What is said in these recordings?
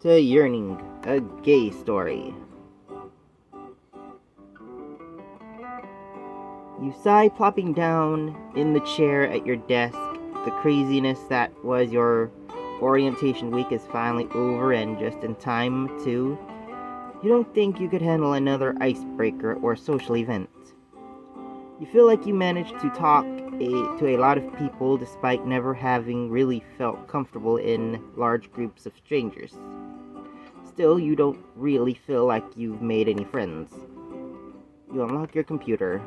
to Yearning, a gay story. You sigh, plopping down in the chair at your desk. The craziness that was your orientation week is finally over, and just in time, too. You don't think you could handle another icebreaker or social event. You feel like you managed to talk to a lot of people despite never having really felt comfortable in large groups of strangers. Still, you don't really feel like you've made any friends. You unlock your computer.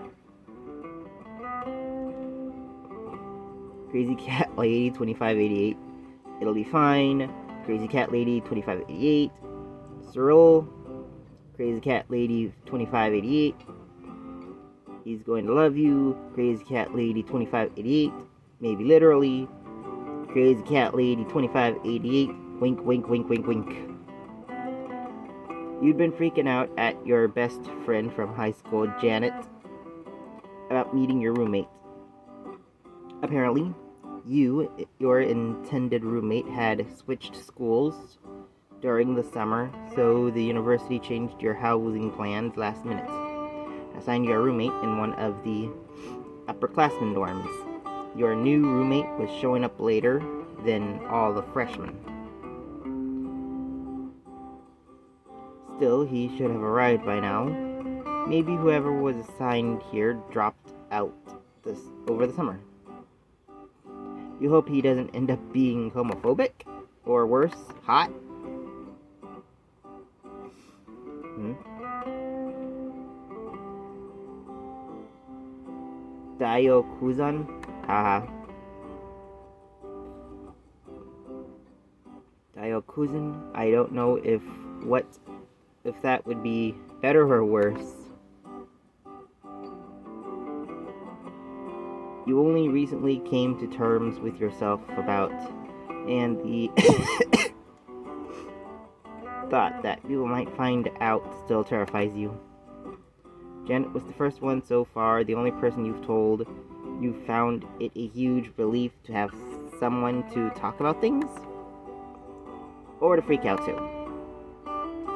Crazy Cat Lady 2588. It'll be fine. Crazy Cat Lady 2588. Cyril. Crazy Cat Lady 2588. He's going to love you. Crazy Cat Lady 2588. Maybe literally. Crazy Cat Lady 2588. Wink, wink, wink, wink, wink. You'd been freaking out at your best friend from high school, Janet, about meeting your roommate. Apparently, your intended roommate, had switched schools during the summer, so the university changed your housing plans last minute. Assigned you a roommate in one of the upperclassmen dorms. Your new roommate was showing up later than all the freshmen. Still, he should have arrived by now. Maybe whoever was assigned here dropped out over the summer. You hope he doesn't end up being homophobic? Or worse, hot? Daio-kuzan? Haha. Daio-kuzan? I don't know if that would be better or worse. You only recently came to terms with yourself about, and the thought that people might find out still terrifies you. Janet was the first one so far, the only person you've told. You found it a huge relief to have someone to talk about things? Or to freak out too.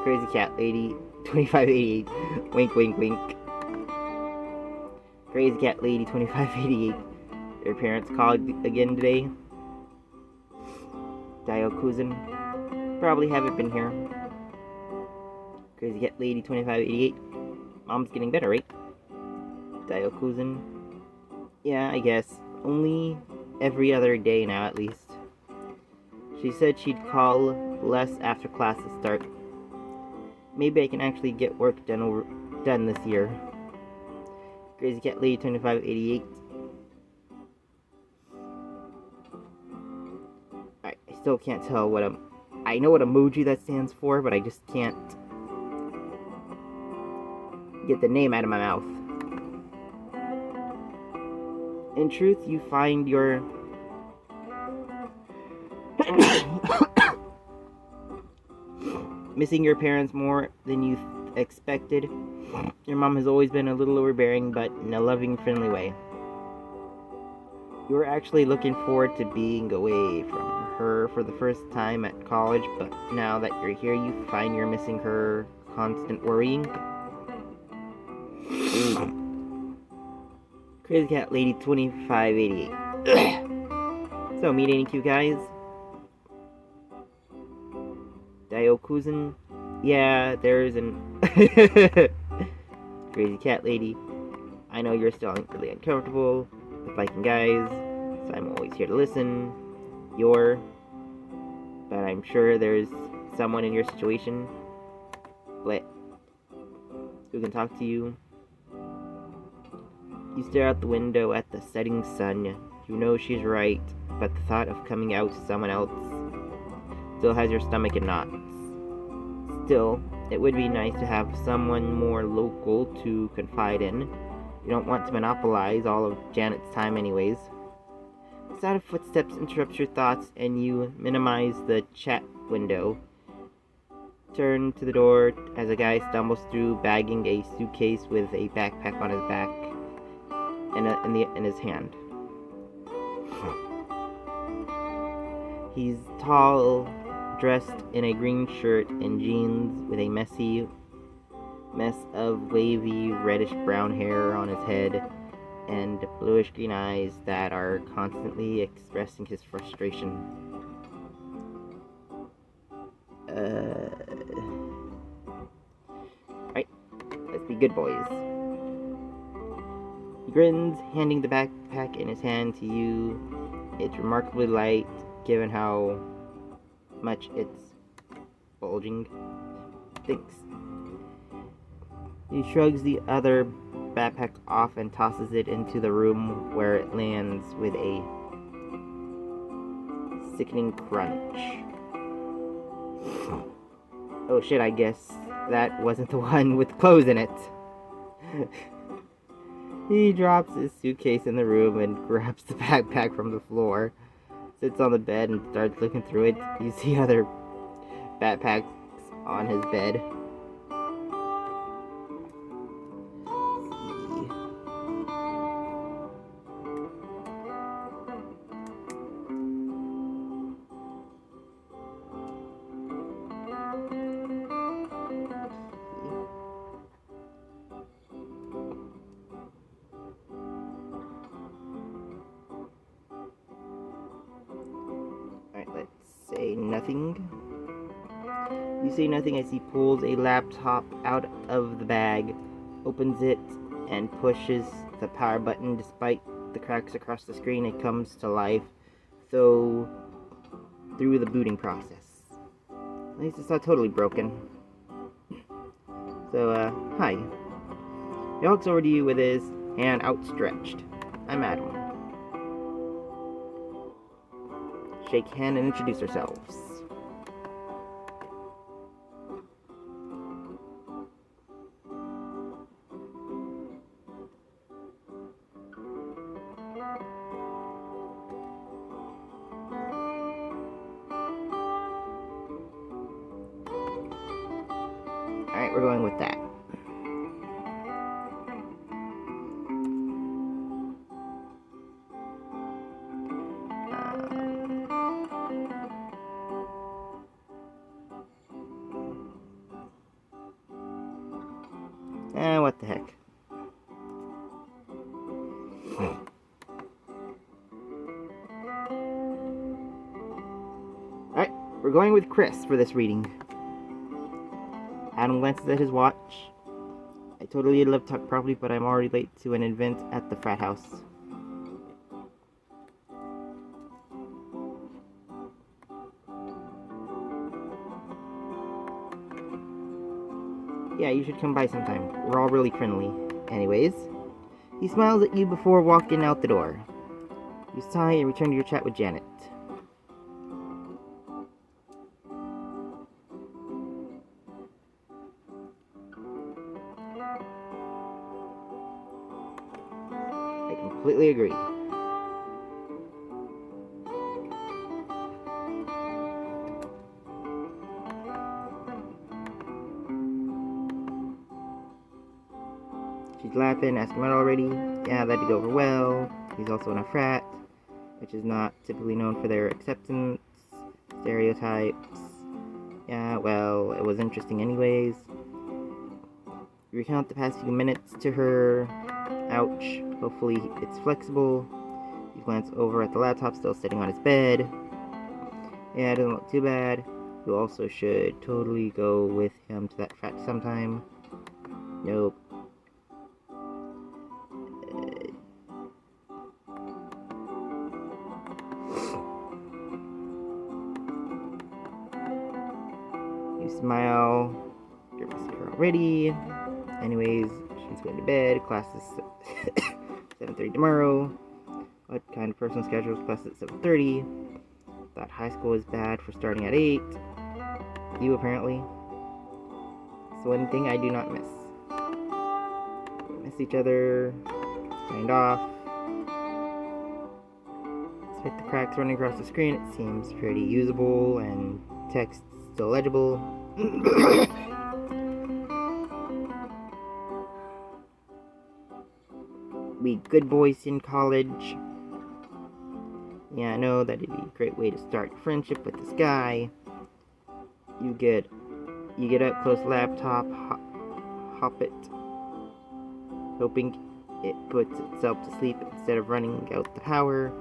Crazy Cat Lady 2588. Wink, wink, wink. Crazy Cat Lady 2588. Your parents called again today? Daio-kuzan. Probably haven't been here. Crazy Cat Lady 2588. Mom's getting better, right? Daio-kuzan. Yeah, I guess. Only every other day now, at least. She said she'd call less after classes start. Maybe I can actually get work done this year. Crazy Cat Lady 2588. I still can't tell what I know what emoji that stands for, but I just can't get the name out of my mouth. In truth, you find your missing your parents more than you expected. Your mom has always been a little overbearing, but in a loving, friendly way. You were actually looking forward to being away from her for the first time at college, but now that you're here, you find you're missing her constant worrying. Crazy Cat Lady 2588. So, meet any cute guys? Daio-kuzan? Yeah, there's an Crazy Cat Lady. I know you're still really uncomfortable with liking guys, so I'm always here to listen. But I'm sure there's someone in your situation who can talk to you. You stare out the window at the setting sun. You know she's right, but the thought of coming out to someone else still has your stomach in knots. Still, it would be nice to have someone more local to confide in. You don't want to monopolize all of Janet's time anyways. The sound of footsteps interrupts your thoughts, and you minimize the chat window. Turn to the door as a guy stumbles through, bagging a suitcase with a backpack on his back in his hand. He's tall, dressed in a green shirt and jeans with a messy mess of wavy reddish-brown hair on his head and bluish-green eyes that are constantly expressing his frustration. Right, let's be good boys. He grins, handing the backpack in his hand to you. It's remarkably light, given how much it's bulging. Thanks. He shrugs the other backpack off and tosses it into the room, where it lands with a sickening crunch. Oh shit, I guess that wasn't the one with clothes in it. He drops his suitcase in the room and grabs the backpack from the floor, sits on the bed and starts looking through it. You see other backpacks on his bed. Say nothing. You say nothing as he pulls a laptop out of the bag, opens it, and pushes the power button. Despite the cracks across the screen, it comes to life, so through the booting process. At least it's not totally broken. So, hi. He walks over to you with his hand outstretched. I'm Adam. Shake hand and introduce yourselves. Alright, we're going with that. What the heck. Alright, we're going with Chris for this reading. Adam glances at his watch. I totally love talk properly, but I'm already late to an event at the frat house. Yeah, you should come by sometime. We're all really friendly. Anyways, he smiles at you before walking out the door. You sigh and return to your chat with Janet. I completely agree. She's laughing, asking him out already. Yeah, that did go over well. He's also in a frat, which is not typically known for their acceptance, stereotypes. Yeah, well, it was interesting anyways. You recount the past few minutes to her. Ouch. Hopefully it's flexible. You glance over at the laptop still sitting on his bed. Yeah, it doesn't look too bad. You also should totally go with him to that frat sometime. Nope. You smile. You're missing her already. Anyways, she's going to bed. Class is 7:30 tomorrow. What kind of personal schedule is class at 7:30? Thought high school was bad for starting at 8. You apparently. It's one thing I do not miss. Miss each other. Signed off. Despite the cracks running across the screen, it seems pretty usable and text still legible. We good boys in college. Yeah, I know that it'd be a great way to start a friendship with this guy. You get up close laptop, hop it, hoping it puts itself to sleep instead of running out the power.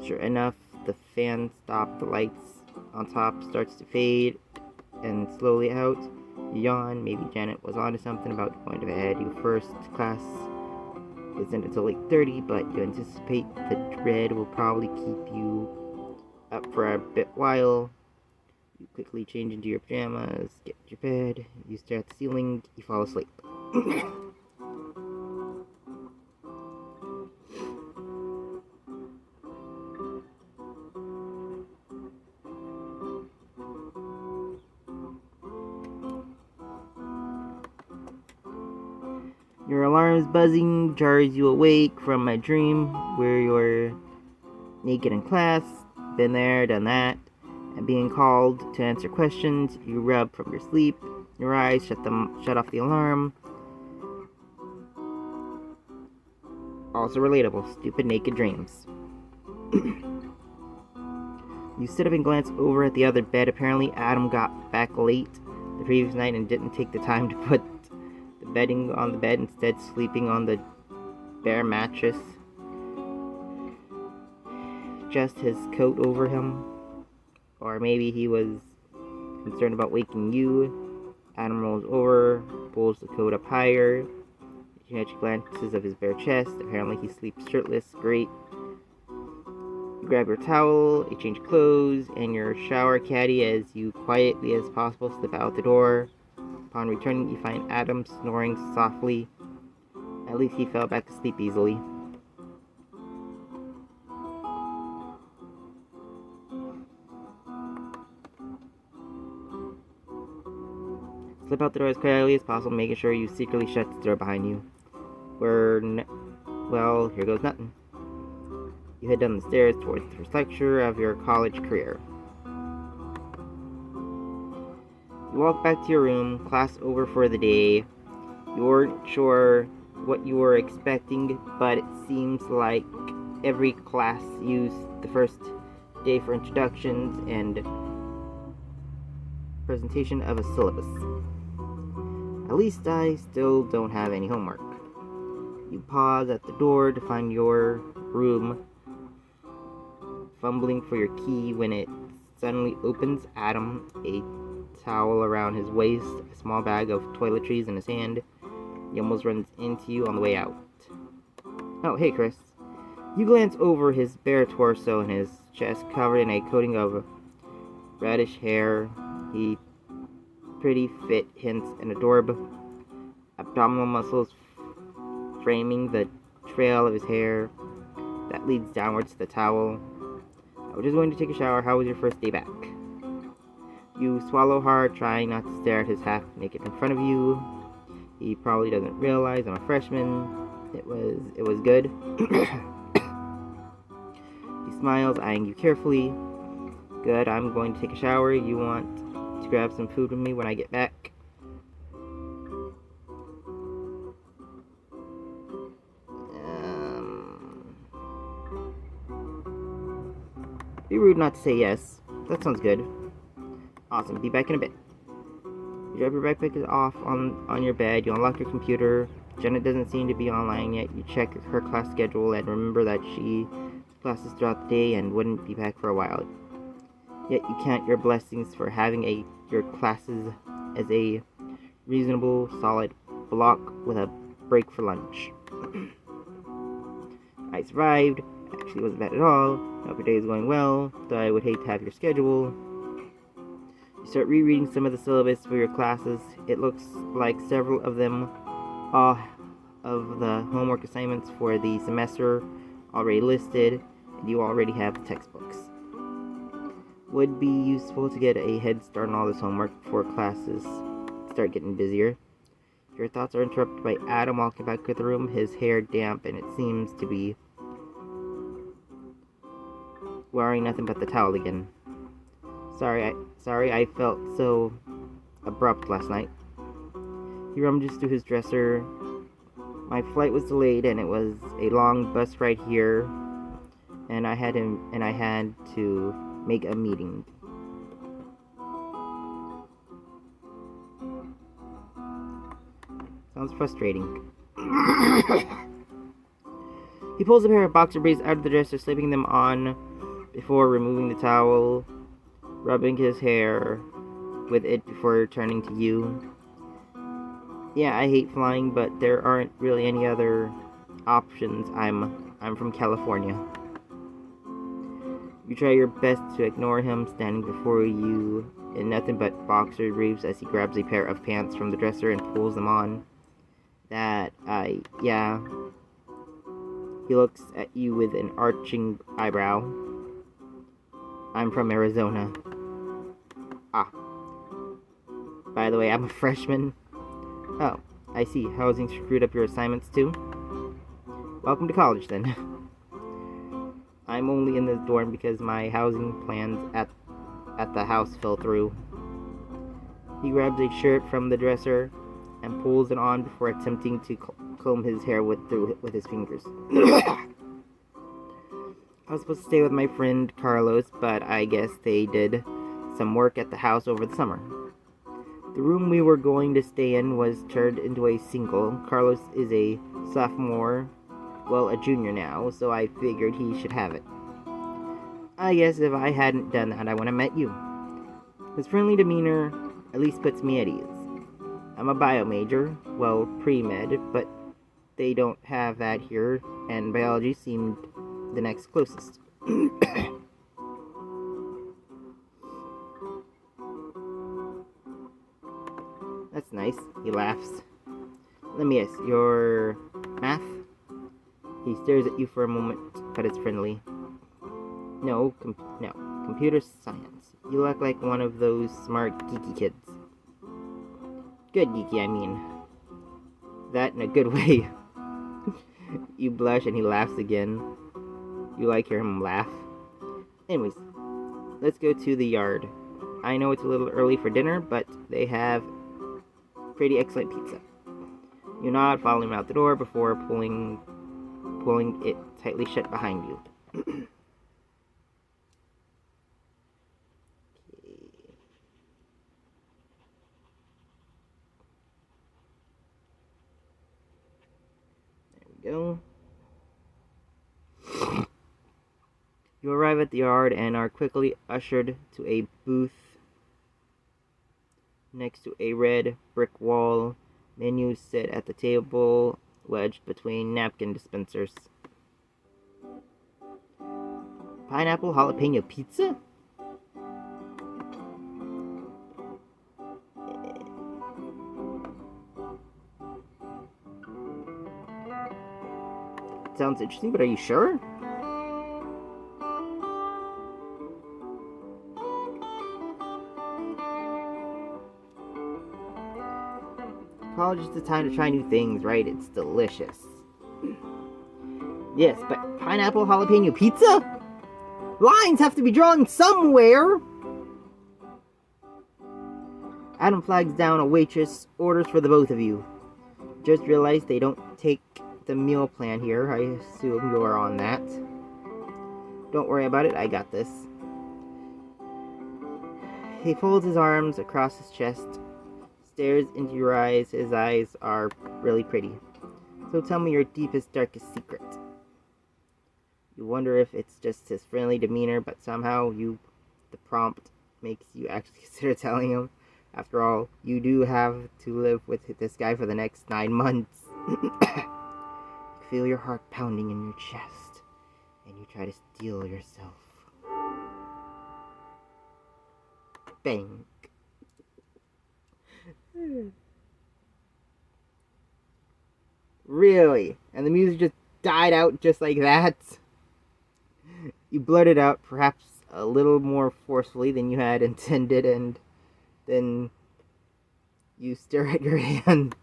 Sure enough, the fan stopped, the lights on top starts to fade and slowly out. You yawn, maybe Janet was onto something about going to bed. Your first class isn't until 8:30, but you anticipate the dread will probably keep you up for a bit while. You quickly change into your pajamas, get to your bed, you stare at the ceiling, you fall asleep. Your alarm's buzzing jars you awake from a dream where you're naked in class, been there, done that, and being called to answer questions. You rub from your sleep, your eyes, shut off the alarm. Also relatable, stupid naked dreams. You sit up and glance over at the other bed. Apparently Adam got back late the previous night and didn't take the time to put the bedding on the bed, instead sleeping on the bare mattress. Just his coat over him. Or maybe he was concerned about waking you. Adam rolls over, pulls the coat up higher. You catch glances of his bare chest. Apparently he sleeps shirtless. Great. You grab your towel, you change clothes, and your shower caddy as you quietly as possible slip out the door. Upon returning, you find Adam snoring softly. At least he fell back to sleep easily. Slip out the door as quietly as possible, making sure you secretly shut the door behind you. Well, here goes nothing. You head down the stairs towards the first lecture of your college career. You walk back to your room, class over for the day. You weren't sure what you were expecting, but it seems like every class used the first day for introductions and presentation of a syllabus. At least I still don't have any homework. You pause at the door to find your room, fumbling for your key when it suddenly opens. Adam, a towel around his waist, a small bag of toiletries in his hand. He almost runs into you on the way out. Oh, hey, Chris. You glance over his bare torso and his chest covered in a coating of reddish hair. He pretty fit, hints an adorable abdominal muscles framing the trail of his hair that leads downwards to the towel. I was just going to take a shower. How was your first day back? You swallow hard, trying not to stare at his half-naked in front of you. He probably doesn't realize I'm a freshman. It was good. He smiles, eyeing you carefully. Good, I'm going to take a shower. You want to grab some food with me when I get back? Be rude not to say yes. That sounds good. Awesome, be back in a bit. You drop your backpack off on your bed. You unlock your computer. Janet doesn't seem to be online yet. You check her class schedule and remember that she has classes throughout the day and wouldn't be back for a while. Yet you count your blessings for having your classes as a reasonable, solid block with a break for lunch. I survived. Actually wasn't bad at all. Hope your day is going well, though I would hate to have your schedule. You start rereading some of the syllabus for your classes. It looks like several of them, all of the homework assignments for the semester already listed, and you already have the textbooks. Would be useful to get a head start on all this homework before classes start getting busier. Your thoughts are interrupted by Adam walking back to the room, his hair damp, and it seems to be wearing nothing but the towel again. Sorry, I felt so abrupt last night. He rummages through his dresser. My flight was delayed, and it was a long bus ride here, and I had to make a meeting. Sounds frustrating. He pulls a pair of boxer briefs out of the dresser, slipping them on before removing the towel, rubbing his hair with it before turning to you. Yeah, I hate flying, but there aren't really any other options. I'm from California. You try your best to ignore him standing before you in nothing but boxer briefs as he grabs a pair of pants from the dresser and pulls them on. Yeah. He looks at you with an arching eyebrow. I'm from Arizona. Ah. By the way, I'm a freshman. Oh, I see. Housing screwed up your assignments too? Welcome to college then. I'm only in this dorm because my housing plans at the house fell through. He grabs a shirt from the dresser and pulls it on before attempting to comb his hair with his fingers. I was supposed to stay with my friend Carlos, but I guess they did some work at the house over the summer. The room we were going to stay in was turned into a single. Carlos is a sophomore, well, a junior now, so I figured he should have it. I guess if I hadn't done that, I wouldn't have met you. His friendly demeanor at least puts me at ease. I'm a bio major, well, pre-med, but they don't have that here, and biology seemed the next closest. That's nice, he laughs. Let me guess, your math? He stares at you for a moment, but it's friendly. No, computer science. You look like one of those smart, geeky kids. Good geeky, I mean. That in a good way. You blush and he laughs again. You hear him laugh. Anyways, let's go to the yard. I know it's a little early for dinner, but they have pretty excellent pizza. You nod, following him out the door before pulling it tightly shut behind you. Go. You arrive at the yard and are quickly ushered to a booth next to a red brick wall. Menus sit at the table, wedged between napkin dispensers. Pineapple jalapeno pizza? Sounds interesting, but are you sure? College is the time to try new things, right? It's delicious. Yes, but pineapple jalapeno pizza? Lines have to be drawn somewhere! Adam flags down a waitress, orders for the both of you. Just realized they don't take the meal plan here. I assume you're on that. Don't worry about it, I got this. He folds his arms across his chest, stares into your eyes. His eyes are really pretty. So tell me your deepest, darkest secret. You wonder if it's just his friendly demeanor, but somehow the prompt makes you actually consider telling him. After all, you do have to live with this guy for the next 9 months. Feel your heart pounding in your chest, and you try to steel yourself. Bang. Really? And the music just died out just like that? You blurted out, perhaps a little more forcefully than you had intended, and then you stare at your hands.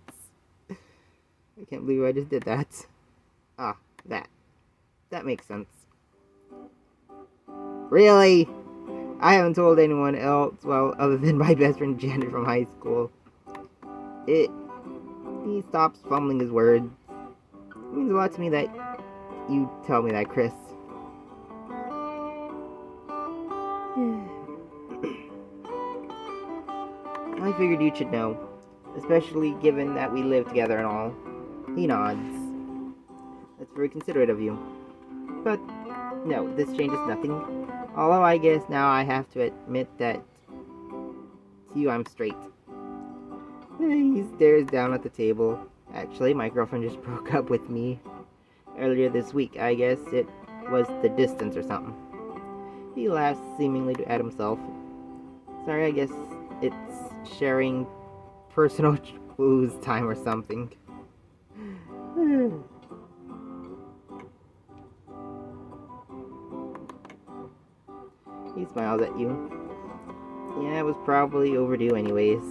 I can't believe I just did that. Ah, that makes sense. Really? I haven't told anyone else, well, other than my best friend Janet from high school. He stops fumbling his words. It means a lot to me that you tell me that, Chris. I figured you should know. especially given that we live together and all. He nods. That's very considerate of you. But no, this changes nothing. Although I guess now I have to admit that to you I'm straight. He stares down at the table. Actually, my girlfriend just broke up with me earlier this week. I guess it was the distance or something. He laughs, seemingly to add himself. Sorry, I guess it's sharing personal booze time or something. He smiles at you. Yeah, it was probably overdue anyways.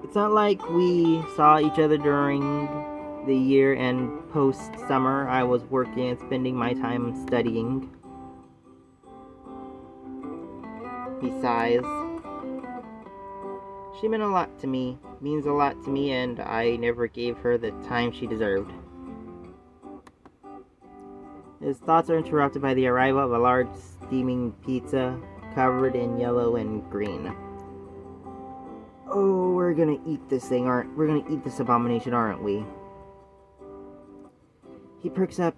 It's not like we saw each other during the year and post-summer. I was working and spending my time studying. He sighs. She meant a lot to me, means a lot to me, and I never gave her the time she deserved. His thoughts are interrupted by the arrival of a large steaming pizza covered in yellow and green. Oh, we're gonna eat this thing, we're gonna eat this abomination, aren't we? He perks up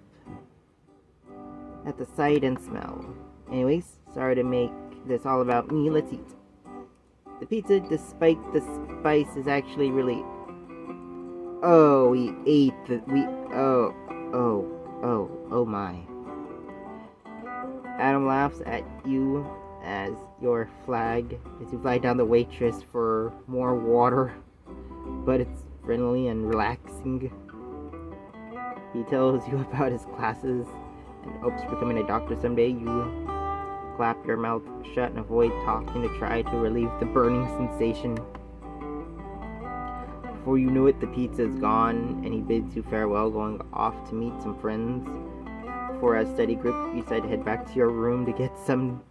at the sight and smell. Anyways, sorry to make this all about me, let's eat. The pizza, despite the spice, is actually really... Oh, we ate the... Oh my. Adam laughs at you as you flag down the waitress for more water, but it's friendly and relaxing. He tells you about his classes and hopes becoming a doctor someday. You clap your mouth shut and avoid talking to try to relieve the burning sensation. Before you know it, the pizza is gone and he bids you farewell, going off to meet some friends. For a study group, you decide to head back to your room to get some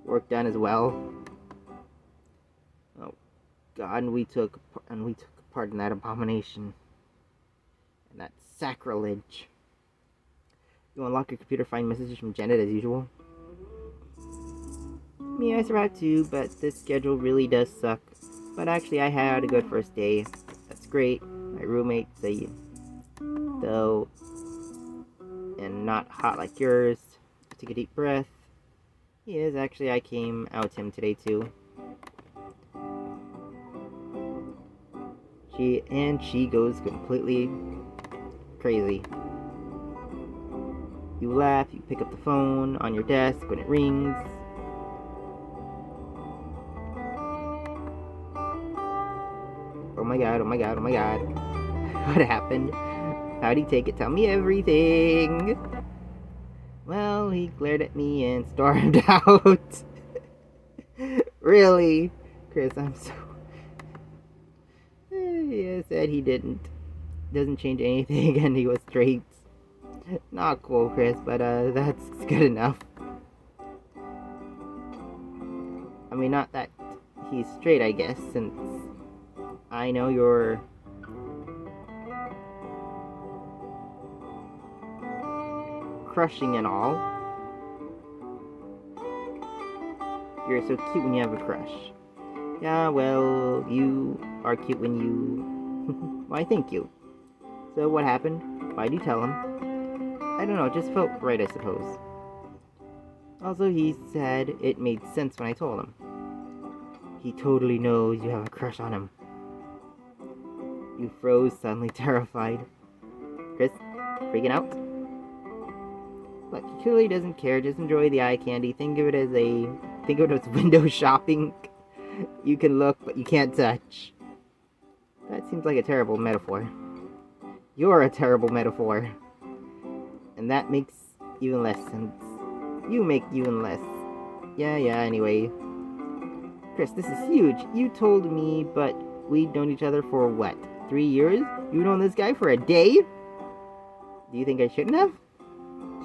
work done as well. Oh God, and we took part in that abomination. And that sacrilege. You unlock your computer, find messages from Janet as usual. Me, I survived too, but this schedule really does suck. But actually, I had a good first day. That's great. My roommate's though, and not hot like yours. Take a deep breath. He is. Actually, I came out to him today too. She goes completely crazy. You laugh, you pick up the phone on your desk when it rings. Oh my god, oh my god, oh my god. What happened? How'd he take it? Tell me everything. Well, he glared at me and stormed out. Really? Chris, I'm so... He said he doesn't change anything and he was straight. Not cool, Chris, but that's good enough. I mean, not that he's straight, I guess, since I know you're crushing and all. You're so cute when you have a crush. Yeah, well, you are cute when you... Why, thank you. So what happened? Why'd you tell him? I don't know, it just felt right, I suppose. Also, he said it made sense when I told him. He totally knows you have a crush on him. You froze, suddenly terrified. Chris, freaking out? Look, he clearly doesn't care, just enjoy the eye candy. Think of it as window shopping. You can look, but you can't touch. That seems like a terrible metaphor. You're a terrible metaphor. And that makes even less sense. You make even less. Yeah, anyway. Chris, this is huge. You told me, but we'd known each other for what? 3 years? You've known this guy for a day? Do you think I shouldn't have?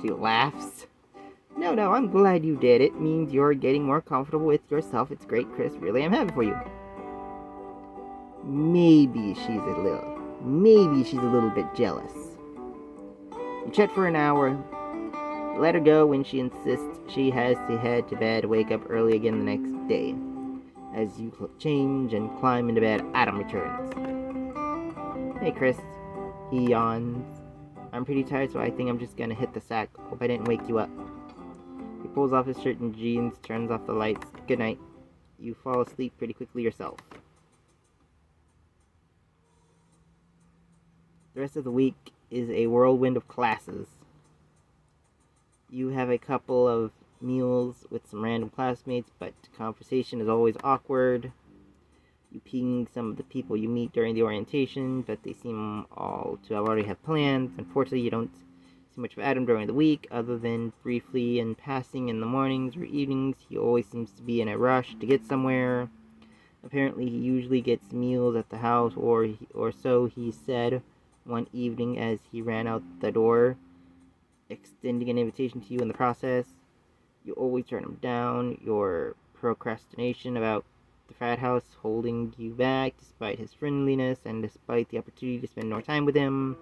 She laughs. No, I'm glad you did. It means you're getting more comfortable with yourself. It's great, Chris. Really, I'm happy for you. Maybe she's a little bit jealous. You chat for an hour. Let her go when she insists she has to head to bed, wake up early again the next day. As you change and climb into bed, Adam returns. Hey, Chris. He yawns. I'm pretty tired, so I think I'm just gonna hit the sack. Hope I didn't wake you up. He pulls off his shirt and jeans, turns off the lights. Good night. You fall asleep pretty quickly yourself. The rest of the week is a whirlwind of classes. You have a couple of meals with some random classmates, but conversation is always awkward. You ping some of the people you meet during the orientation, but they seem all to have already have plans. Unfortunately, you don't see much of Adam during the week, other than briefly in passing in the mornings or evenings. He always seems to be in a rush to get somewhere. Apparently, he usually gets meals at the house, or so he said one evening as he ran out the door, extending an invitation to you in the process. You always turn him down. Your procrastination about the frat house holding you back despite his friendliness and despite the opportunity to spend more time with him.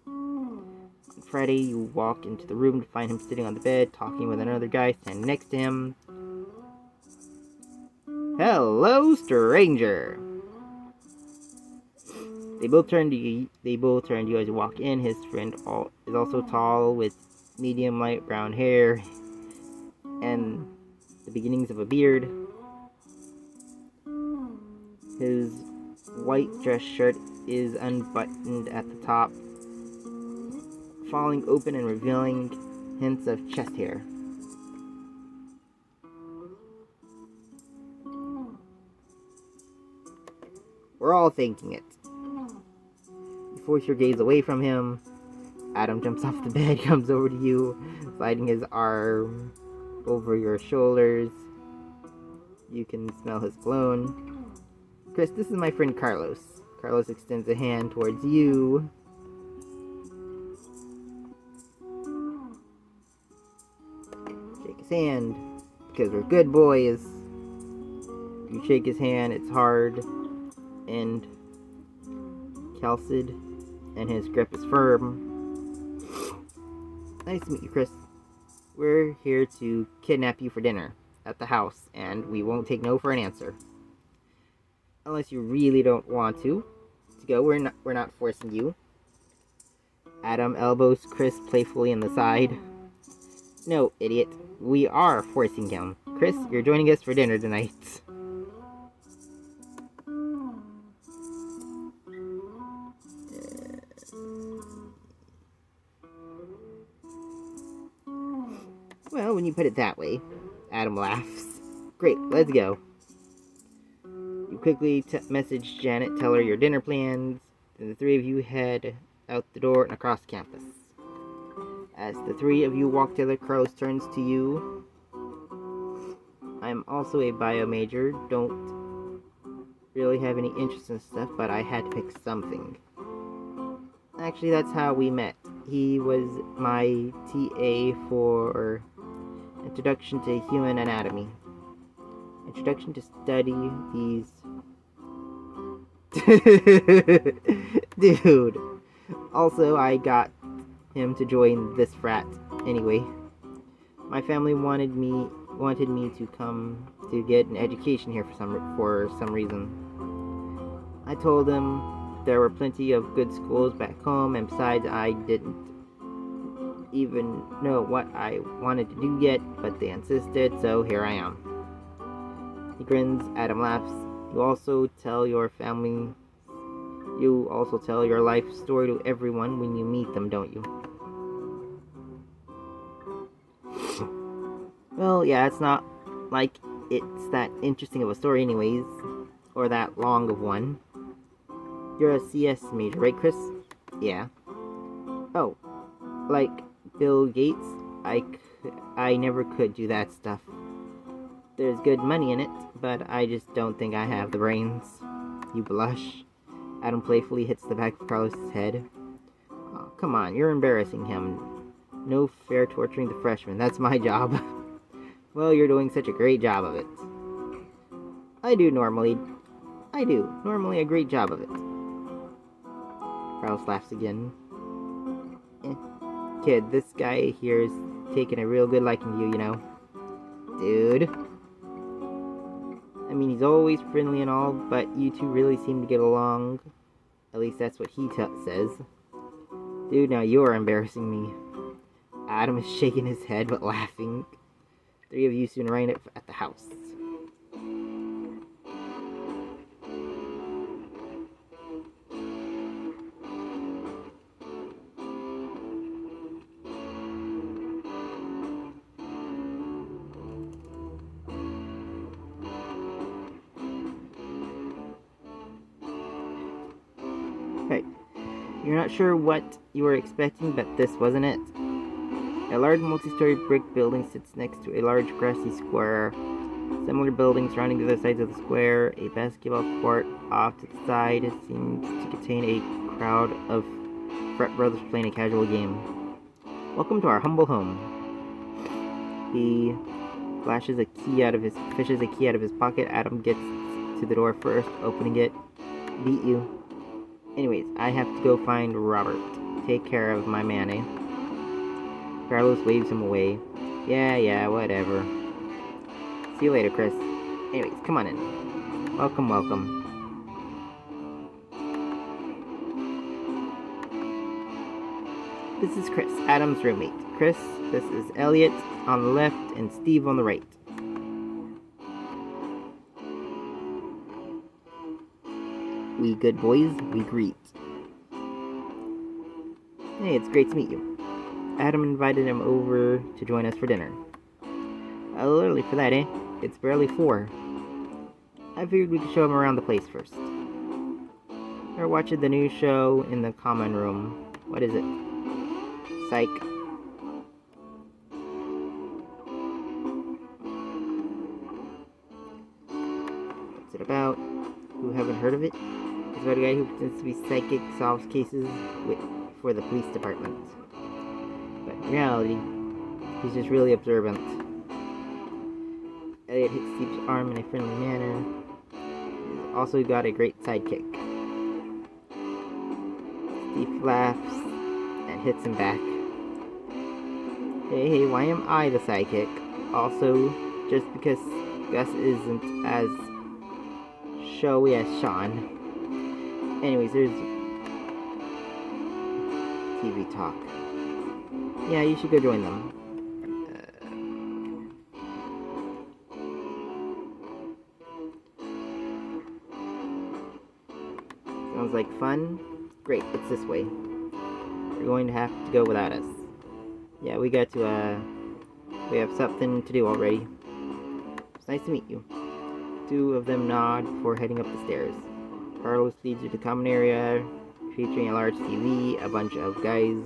On Friday, you walk into the room to find him sitting on the bed, talking with another guy standing next to him. Hello, stranger! They both turn to you as you walk in. His friend is also tall, with medium light brown hair and the beginnings of a beard. His white dress shirt is unbuttoned at the top, falling open and revealing hints of chest hair. We're all thinking it. You force your gaze away from him. Adam jumps off the bed, comes over to you, sliding his arm over your shoulders. You can smell his cologne. Chris, this is my friend Carlos. Carlos extends a hand towards you. Shake his hand, because we're good boys. You shake his hand, it's hard and calcid, and his grip is firm. Nice to meet you, Chris. We're here to kidnap you for dinner at the house, and we won't take no for an answer. Unless you really don't want to go, we're not forcing you. Adam elbows Chris playfully in the side. No, idiot. We are forcing him. Chris, you're joining us for dinner tonight. Well, when you put it that way, Adam laughs. Great, let's go. You quickly message Janet, tell her your dinner plans, and the three of you head out the door and across campus. As the three of you walk together, Carlos turns to you. I'm also a bio major, don't really have any interest in stuff, but I had to pick something. Actually, that's how we met. He was my TA for Introduction to Human Anatomy. Introduction to study these... Dude. Also, I got him to join this frat anyway. My family wanted me to come to get an education here for some reason. I told them there were plenty of good schools back home, and besides, I didn't even know what I wanted to do yet, but they insisted, so here I am. He grins, Adam laughs. You also tell your life story to everyone when you meet them, don't you? Well, yeah, it's not like it's that interesting of a story anyways, or that long of one. You're a CS major, right, Chris? Yeah. Oh, like Bill Gates? I never could do that stuff. There's good money in it, but I just don't think I have the brains. You blush. Adam playfully hits the back of Carlos's head. Oh, come on, you're embarrassing him. No fair torturing the freshmen. That's my job. Well, you're doing such a great job of it. I do normally a great job of it. Carlos laughs again. Eh. Kid, this guy here is taking a real good liking to you, you know. Dude. I mean, he's always friendly and all, but you two really seem to get along. At least that's what he says. Dude, now you're embarrassing me. Adam is shaking his head but laughing. Three of you soon arrive at the house. Hey, you're not sure what you were expecting, but this wasn't it. A large multi-story brick building sits next to a large grassy square. Similar buildings surrounding the other sides of the square. A basketball court off to the side seems to contain a crowd of frat brothers playing a casual game. Welcome to our humble home. He fishes a key out of his pocket. Adam gets to the door first, opening it. Beat you. Anyways, I have to go find Robert. Take care of my man, eh? Carlos waves him away. Yeah, whatever. See you later, Chris. Anyways, come on in. Welcome. This is Chris, Adam's roommate. Chris, this is Elliot on the left and Steve on the right. We good boys, we greet. Hey, it's great to meet you. Adam invited him over to join us for dinner. A little early for that, eh? It's barely 4. I figured we could show him around the place first. We're watching the new show in the common room. What is it? Psych. What's it about? Who haven't heard of it? It's about a guy who pretends to be psychic, solves cases for the police department. But in reality, he's just really observant. Elliot hits Steve's arm in a friendly manner. He's also got a great sidekick. Steve laughs and hits him back. Hey, why am I the sidekick? Also, just because Gus isn't as showy as Sean. Anyways, there's TV talk. Yeah, you should go join them. Sounds like fun? Great, it's this way. You're going to have to go without us. Yeah, we have something to do already. It's nice to meet you. Two of them nod before heading up the stairs. Carlos leads you to the common area, featuring a large TV. A bunch of guys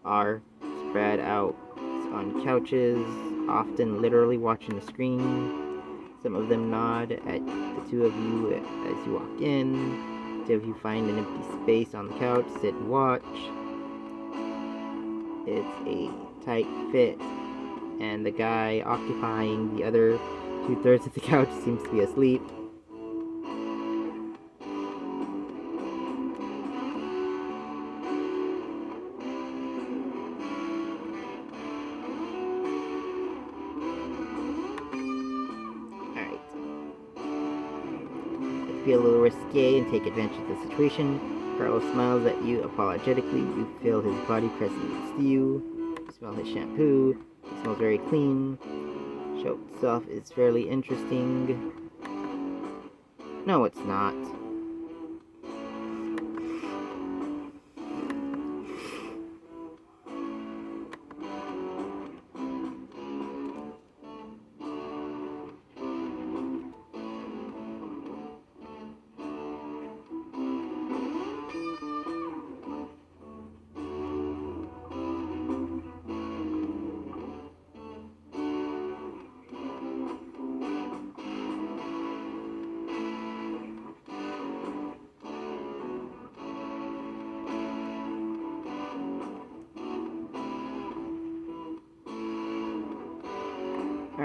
are spread out on couches, often literally watching the screen. Some of them nod at the two of you as you walk in. Two of you find an empty space on the couch, sit and watch. It's a tight fit, and the guy occupying the other 2/3 of the couch seems to be asleep. Alright. Let's be a little risque and take advantage of the situation. Carlos smiles at you apologetically. You feel his body pressing against you. You smell his shampoo. It smells very clean. Show itself is fairly interesting. No, it's not.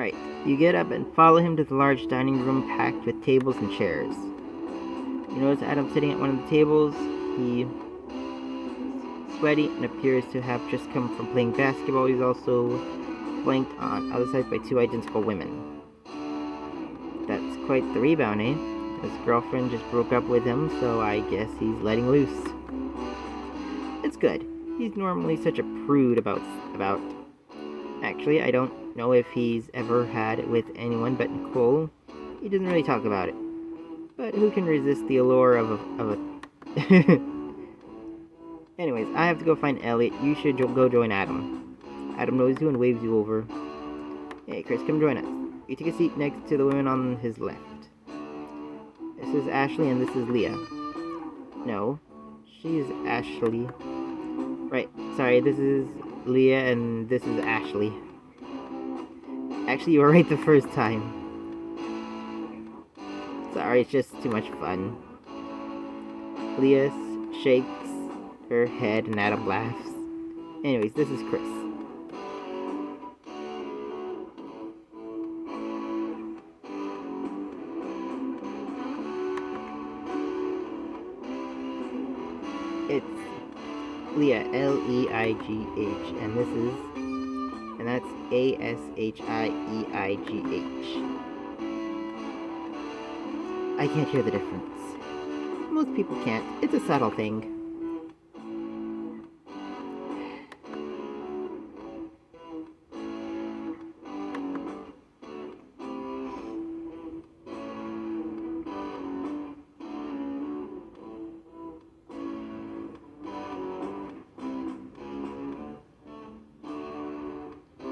Alright, you get up and follow him to the large dining room packed with tables and chairs. You notice Adam sitting at one of the tables. He's sweaty and appears to have just come from playing basketball. He's also flanked on other sides by two identical women. That's quite the rebound, eh? His girlfriend just broke up with him, so I guess he's letting loose. It's good. He's normally such a prude about... Actually, I don't know if he's ever had it with anyone but Nicole. He doesn't really talk about it. But who can resist the allure of a... Anyways, I have to go find Elliot. You should go join Adam. Adam knows you and waves you over. Hey, Chris, come join us. You take a seat next to the woman on his left. This is Ashley and this is Leah. No, she's Ashley. Right, sorry, this is Leah and this is Ashley. Actually, you were right the first time. Sorry, it's just too much fun. Leah shakes her head and Adam laughs. Anyways, this is Chris. It's Leah, L-E-I-G-H, and this is, and that's A-S-H-I-E-I-G-H. I can't hear the difference. Most people can't. It's a subtle thing.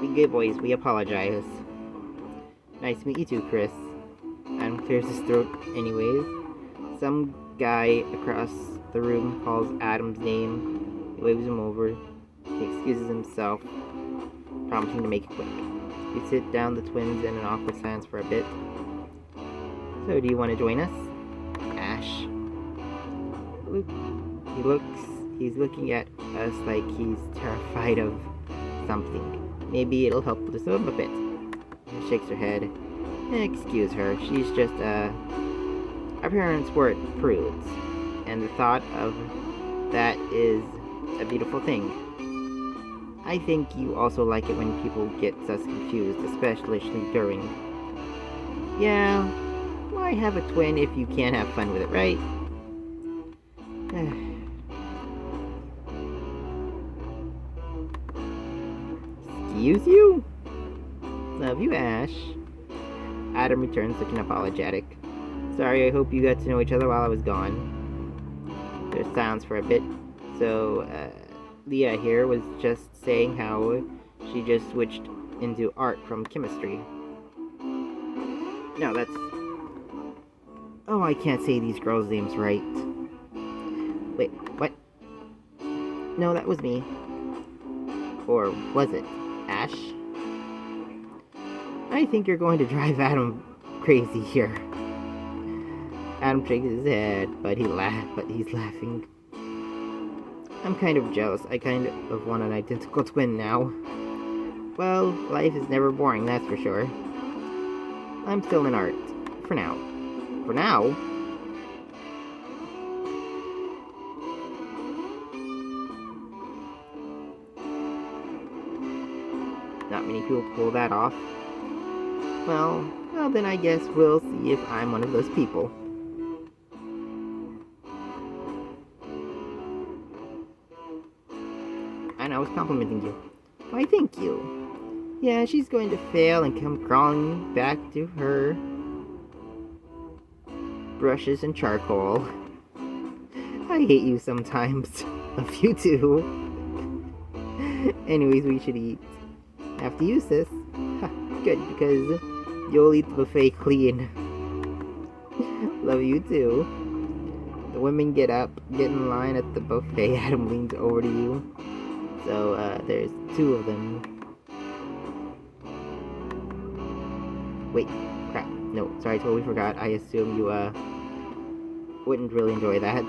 We good boys, we apologize. Nice to meet you too, Chris. Adam clears his throat anyways. Some guy across the room calls Adam's name. He waves him over. He excuses himself, promising to make it quick. We sit down the twins in an awkward silence for a bit. So, do you want to join us? Ash. He's looking at us like he's terrified of something. Maybe it'll help with him a bit. She shakes her head. Excuse her, she's just, our parents weren't prudes, and the thought of that is a beautiful thing. I think you also like it when people get us confused, especially during... Yeah, why have a twin if you can't have fun with it, right? Excuse you? Love you, Ash. Adam returns looking apologetic. Sorry, I hope you got to know each other while I was gone. There's silence for a bit. So, Leah here was just saying how she just switched into art from chemistry. No, that's... Oh, I can't say these girls' names right. Wait, what? No, that was me. Or was it? Ash? I think you're going to drive Adam crazy here. Adam shakes his head, but he's laughing. I'm kind of jealous. I kind of want an identical twin now. Well, life is never boring, that's for sure. I'm still in art. For now. For now? Not many people pull that off. Well, then I guess we'll see if I'm one of those people. And I was complimenting you. Why, thank you. Yeah, she's going to fail and come crawling back to her brushes and charcoal. I hate you sometimes. Love you too. Anyways, we should eat. After you, sis. Good, because you'll eat the buffet clean. Love you too. The women get up, get in line at the buffet. Adam leans over to you. So, there's two of them. Wait, crap. No, sorry, totally forgot. I assume you, wouldn't really enjoy that.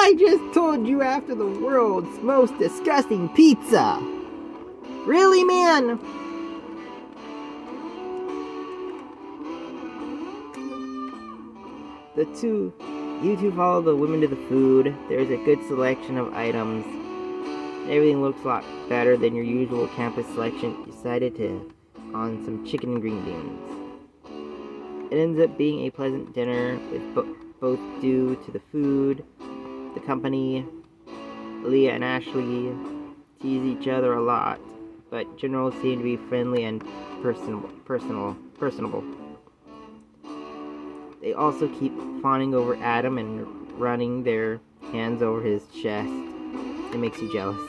I just told you after the world's most disgusting pizza! Really, man? You two follow the women to the food. There's a good selection of items. Everything looks a lot better than your usual campus selection. You decided on some chicken and green beans. It ends up being a pleasant dinner with both due to the food, the company. Leah and Ashley tease each other a lot, but generally seem to be friendly and personable. They also keep fawning over Adam and running their hands over his chest. It makes you jealous.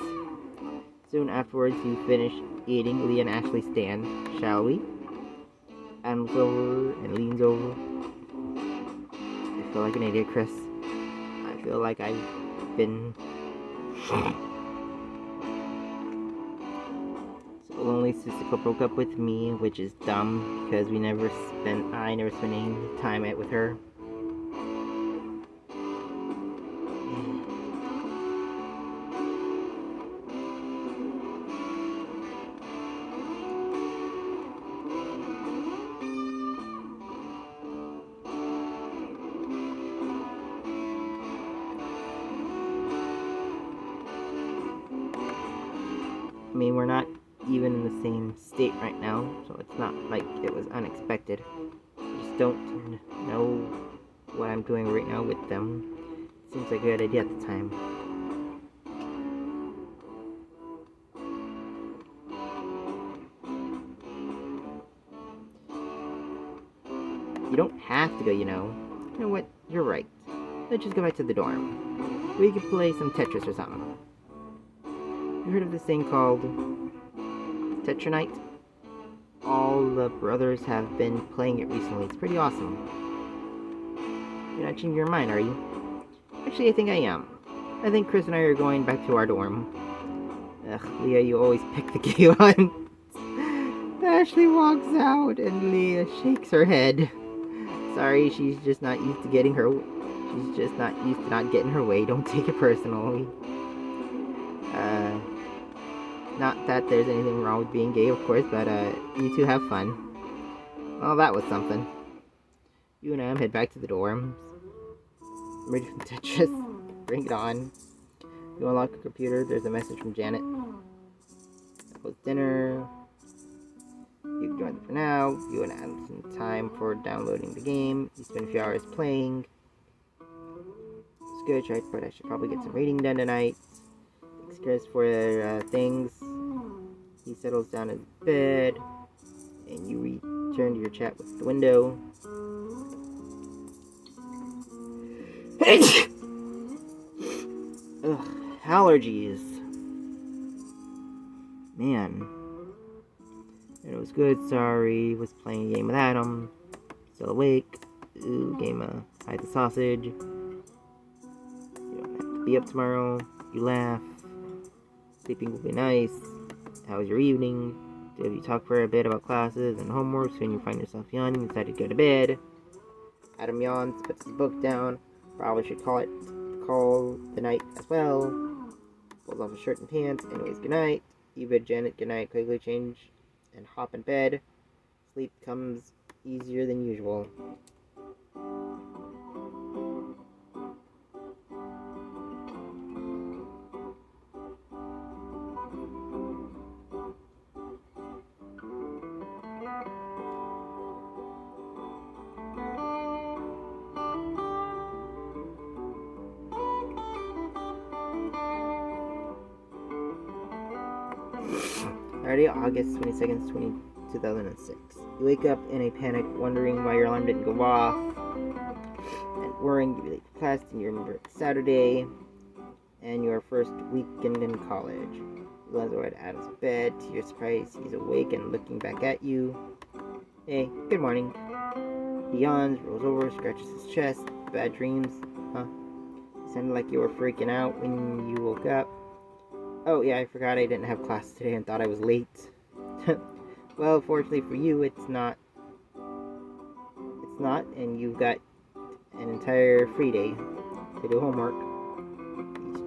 Soon afterwards, you finish eating. Leah and Ashley stand. Shall we? Adam looks over and leans over. I feel like an idiot, Chris. I feel like I've been... So lonely Sister broke up with me, which is dumb because I never spent any time with her. I mean, we're not even in the same state right now, so it's not like it was unexpected. I just don't know what I'm doing right now with them. Seems like a good idea at the time. You don't have to go, you know. You know what? You're right. Let's just go back to the dorm. We could play some Tetris or something. You heard of this thing called Tetra Night? All the brothers have been playing it recently. It's pretty awesome. You're not changing your mind, are you? Actually, I think I am. I think Chris and I are going back to our dorm. Ugh, Leah, you always pick the gay one. Ashley walks out and Leah shakes her head. Sorry, she's just not used to not getting her way. Don't take it personally. Not that there's anything wrong with being gay, of course, but you two have fun. Well, that was something. You and Em head back to the dorms. I'm ready for Tetris. Bring it on. You unlock the computer. There's a message from Janet. That was dinner. You can join them for now. You and Em some time for downloading the game. You spend a few hours playing. It's good, but I should probably get some reading done tonight. Chris for things. He settles down in bed, and you return to your chat with the window. Ugh, allergies. Man. It was good, sorry. Was playing a game with Adam. Still awake. Ooh, game of hide the sausage. You don't have to be up tomorrow. You laugh. Sleeping will be nice. How was your evening? Did you talk for a bit about classes and homework? When you find yourself yawning, you decide to go to bed. Adam yawns, puts his book down. Probably should call the night as well. Pulls off his shirt and pants. Anyways, good night. Eva, Janet, good night. Quickly change and hop in bed. Sleep comes easier than usual. Friday, August 22nd, 2006. You wake up in a panic, wondering why your alarm didn't go off, and worrying you'll be late for class, and you remember it's Saturday, and your first weekend in college. You glance over at Adam's bed. To your surprise, he's awake and looking back at you. Hey, good morning. He yawns, rolls over, scratches his chest. Bad dreams, huh? It sounded like you were freaking out when you woke up. Oh, yeah, I forgot I didn't have class today and thought I was late. Well, fortunately for you, it's not. And you've got an entire free day to do homework.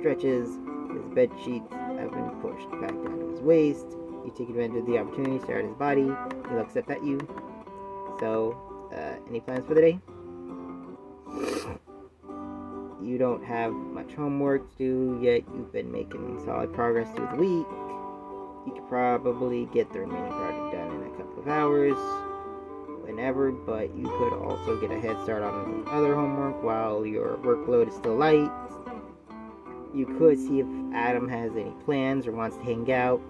stretches. His bed sheets have been pushed back down to his waist. You take advantage of the opportunity to stare at his body. He looks up at you. So, any plans for the day? You don't have much homework to do, yet you've been making solid progress through the week. You could probably get the remaining project done in a couple of hours, whenever, but you could also get a head start on other homework while your workload is still light. You could see if Adam has any plans or wants to hang out.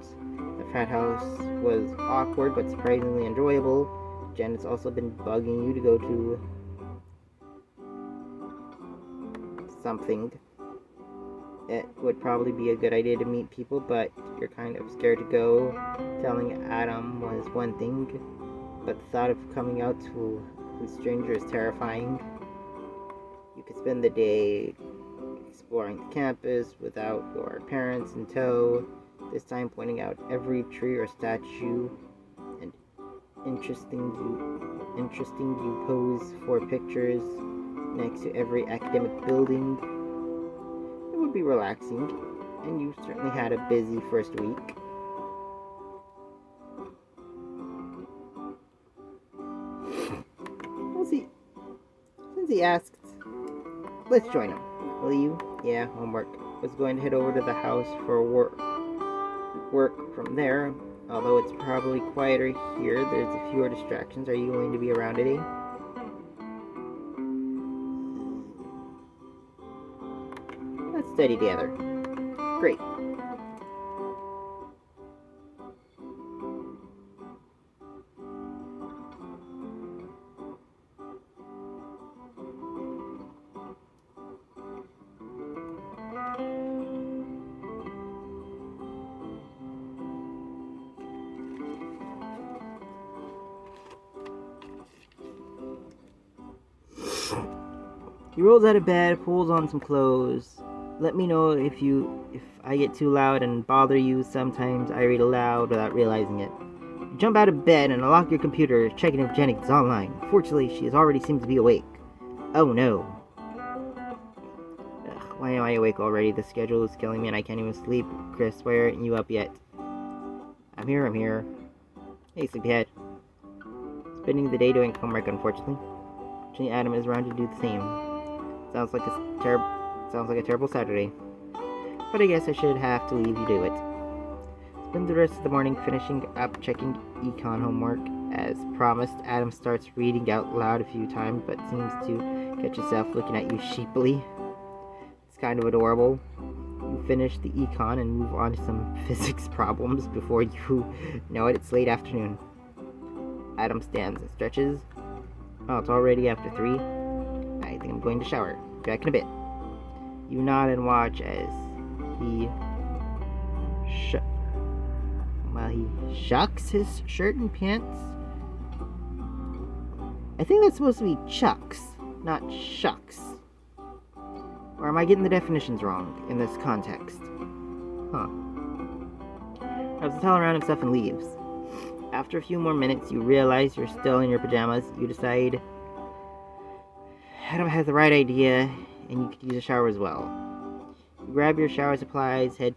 The frat house was awkward but surprisingly enjoyable. Janet's also been bugging you to go to something. It would probably be a good idea to meet people, but you're kind of scared to go. Telling Adam was one thing, but the thought of coming out to a stranger is terrifying. You could spend the day exploring the campus without your parents in tow, this time pointing out every tree or statue and interesting you pose for pictures next to every academic building. It would be relaxing, and you certainly had a busy first week. Well, see, since he asked, let's join him. Will you? Yeah, homework. Was going to head over to the house for work from there. Although it's probably quieter here, there's a fewer distractions. Are you going to be around today? Let's study together. Great. He rolls out of bed, pulls on some clothes. Let me know if I get too loud and bother you. Sometimes I read aloud without realizing it. You jump out of bed and unlock your computer, checking if Jennings is online. Fortunately, she has already seemed to be awake. Oh no. Why am I awake already? The schedule is killing me and I can't even sleep. Chris, why aren't you up yet? I'm here. Hey, sleepyhead. Spending the day doing homework, unfortunately. Adam is around to do the same. Sounds like a terrible Saturday. But I guess I should have to leave you to it. Spend the rest of the morning finishing up checking econ homework. As promised, Adam starts reading out loud a few times, but seems to catch himself looking at you sheepily. It's kind of adorable. You finish the econ and move on to some physics problems. Before you know it, it's late afternoon. Adam stands and stretches. Oh, it's already after 3. I think I'm going to shower. Back in a bit. You nod and watch as he shucks his shirt and pants. I think that's supposed to be chucks, not shucks. Or am I getting the definitions wrong in this context? Rubs the towel around himself and leaves. After a few more minutes, you realize you're still in your pajamas. You decide Adam has the right idea, and you could use a shower as well. You grab your shower supplies, head